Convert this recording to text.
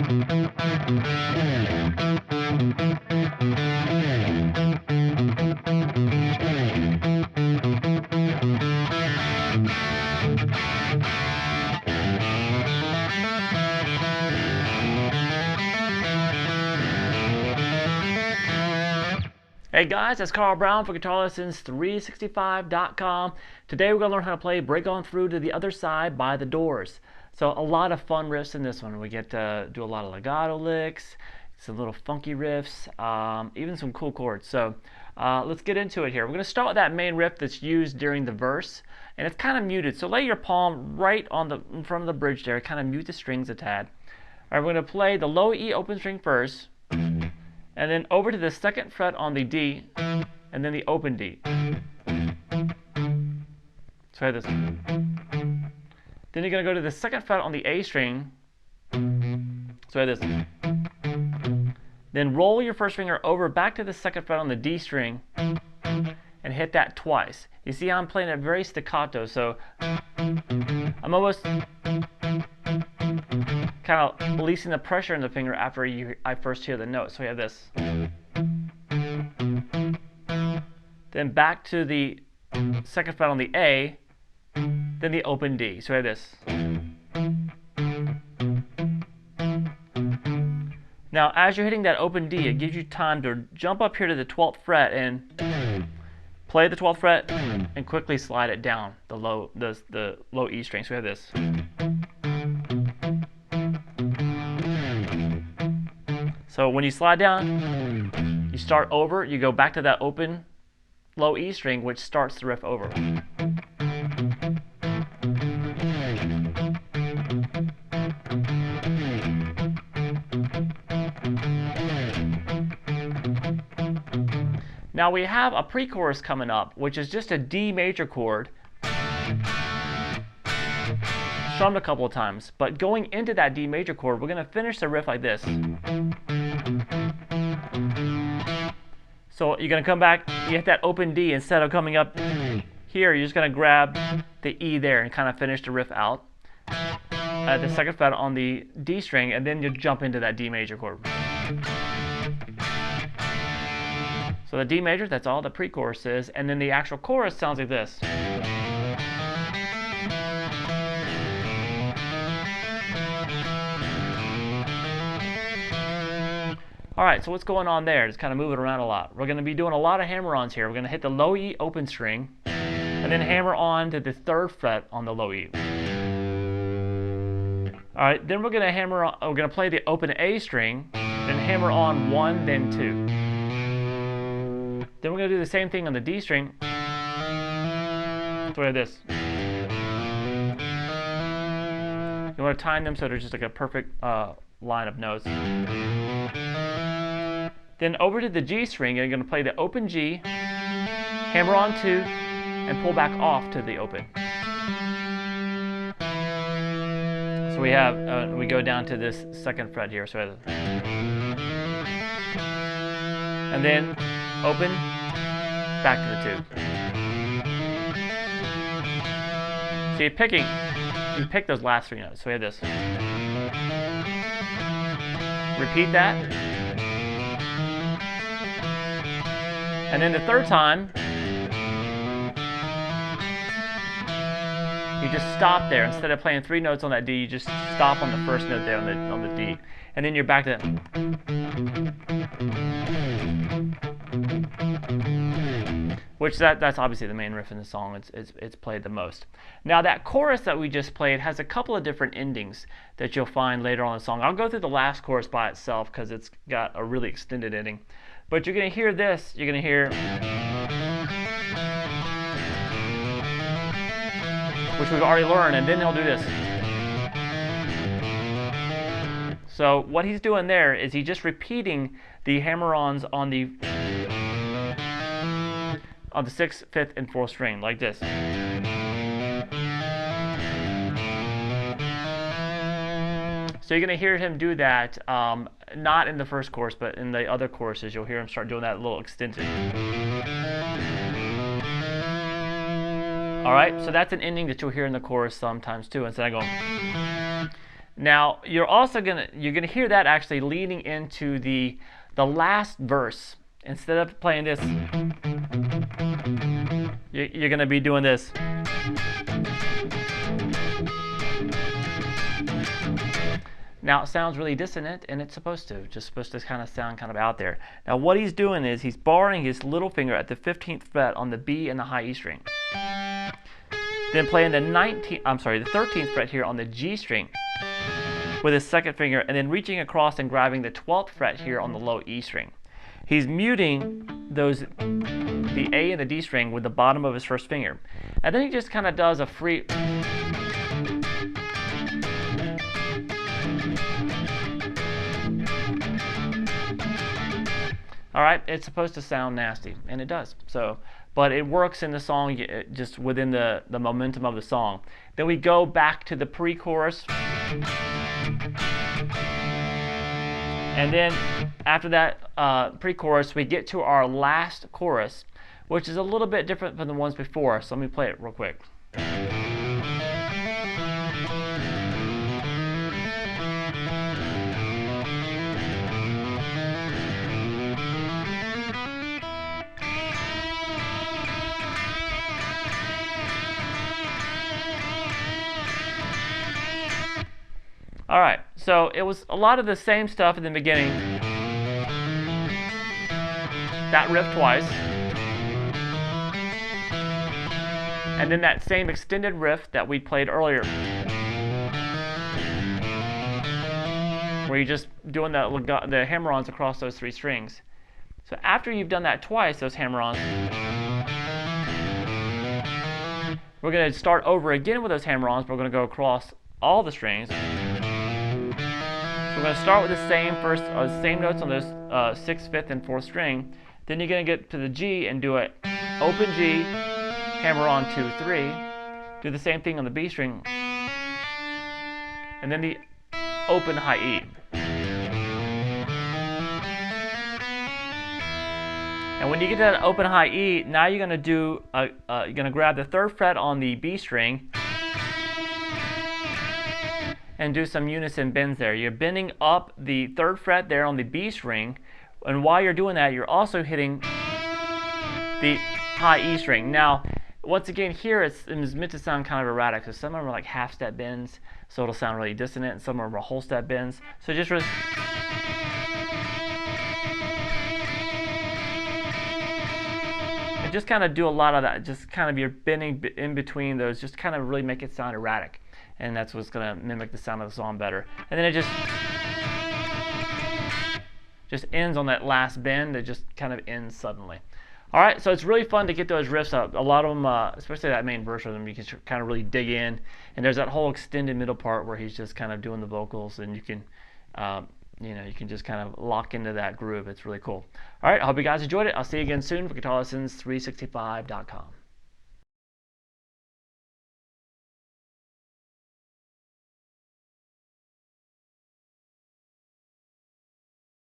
Hey guys, it's Carl Brown for GuitarLessons365.com. Today we're going to learn how to play Break On Through to the Other Side by The Doors. So a lot of fun riffs in this one. We get to do a lot of legato licks, some little funky riffs, even some cool chords. So let's get into it here. We're going to start with that main riff that's used during the verse, and it's kind of muted. So lay your palm right in front of the bridge there, kind of mute the strings a tad. All right, we're going to play the low E open string first, and then over to the second fret on the D, and then the open D. Try this. Then you're going to go to the second fret on the A string. Try this. Then roll your first finger over back to the second fret on the D string and hit that twice. You see how I'm playing it very staccato, so I'm almost kind of releasing the pressure in the finger after I first hear the note. So we have this. Then back to the second fret on the A, then the open D. So we have this. Now, as you're hitting that open D, it gives you time to jump up here to the 12th fret and play the 12th fret and quickly slide it down the low E string. So we have this. So when you slide down, you start over, you go back to that open low E string, which starts the riff over. Now we have a pre-chorus coming up, which is just a D major chord, strummed a couple of times. But going into that D major chord, we're going to finish the riff like this. So you're going to come back, you hit that open D. Instead of coming up here, you're just going to grab the E there and kind of finish the riff out at the second fret on the D string, and then you jump into that D major chord. So the D major, that's all the pre-chorus is, and then the actual chorus sounds like this. Alright, so what's going on there? It's kind of moving around a lot. We're going to be doing a lot of hammer-ons here. We're going to hit the low E open string, and then hammer on to the third fret on the low E. Alright, then we're going to play the open A string, then hammer on 1, then 2. Then we're going to do the same thing on the D string. So we have this. You want to time them so they're just like a perfect line of notes. Then over to the G string, you're going to play the open G, hammer on 2, and pull back off to the open. So we have, we go down to this second fret here. So and then open, back to the 2. So you pick those last 3 notes. So we have this. Repeat that. And then the third time, you just stop there. Instead of playing 3 notes on that D, you just stop on the first note there on the D. And then you're back to that. Which that's obviously the main riff in the song. It's played the most. Now that chorus that we just played has a couple of different endings that you'll find later on in the song. I'll go through the last chorus by itself because it's got a really extended ending. But you're going to hear this. You're going to hear, which we've already learned, and then he'll do this. So what he's doing there is he's just repeating the hammer-ons on the 6th, 5th, and 4th string, like this. So you're going to hear him do that, not in the first chorus, but in the other choruses, you'll hear him start doing that little extended. Alright, so that's an ending that you'll hear in the chorus sometimes too, instead of going. Now you're also gonna hear that actually leading into the last verse. Instead of playing this, you're gonna be doing this. Now it sounds really dissonant, and it's supposed to kind of sound kind of out there. Now what he's doing is he's barring his little finger at the 15th fret on the B and the high E string. Then playing the 13th fret here on the G string with his second finger, and then reaching across and grabbing the 12th fret here on the low E string. He's muting the A and the D string with the bottom of his first finger. And then he just kind of does a free... Alright, it's supposed to sound nasty, and it does. But it works in the song just within the momentum of the song. Then we go back to the pre-chorus. And then after that pre-chorus, we get to our last chorus, which is a little bit different from the ones before. So let me play it real quick. Alright, so it was a lot of the same stuff in the beginning. That riff twice. And then that same extended riff that we played earlier. Where you're just doing the hammer-ons across those three strings. So after you've done that twice, those hammer-ons, we're going to start over again with those hammer-ons. We're going to go across all the strings. We're going to start with the same notes on those 6th, 5th, and 4th string. Then you're going to get to the G and do it open G, hammer on 2, 3. Do the same thing on the B string, and then the open high E. And when you get to that open high E, now you're going to do you're going to grab the 3rd fret on the B string and do some unison bends there. You're bending up the 3rd fret there on the B string, and while you're doing that, you're also hitting the high E string. Now, once again, here it's meant to sound kind of erratic, so some of them are like half-step bends, so it'll sound really dissonant, and some of them are whole-step bends. So just kind of do a lot of that, just kind of you're bending in between those, just kind of really make it sound erratic. And that's what's going to mimic the sound of the song better. And then it just ends on that last bend. It just kind of ends suddenly. All right, so it's really fun to get those riffs up. A lot of them, especially that main verse of them, you can kind of really dig in. And there's that whole extended middle part where he's just kind of doing the vocals, and you can, you can just kind of lock into that groove. It's really cool. All right, I hope you guys enjoyed it. I'll see you again soon for GuitarLessons365.com.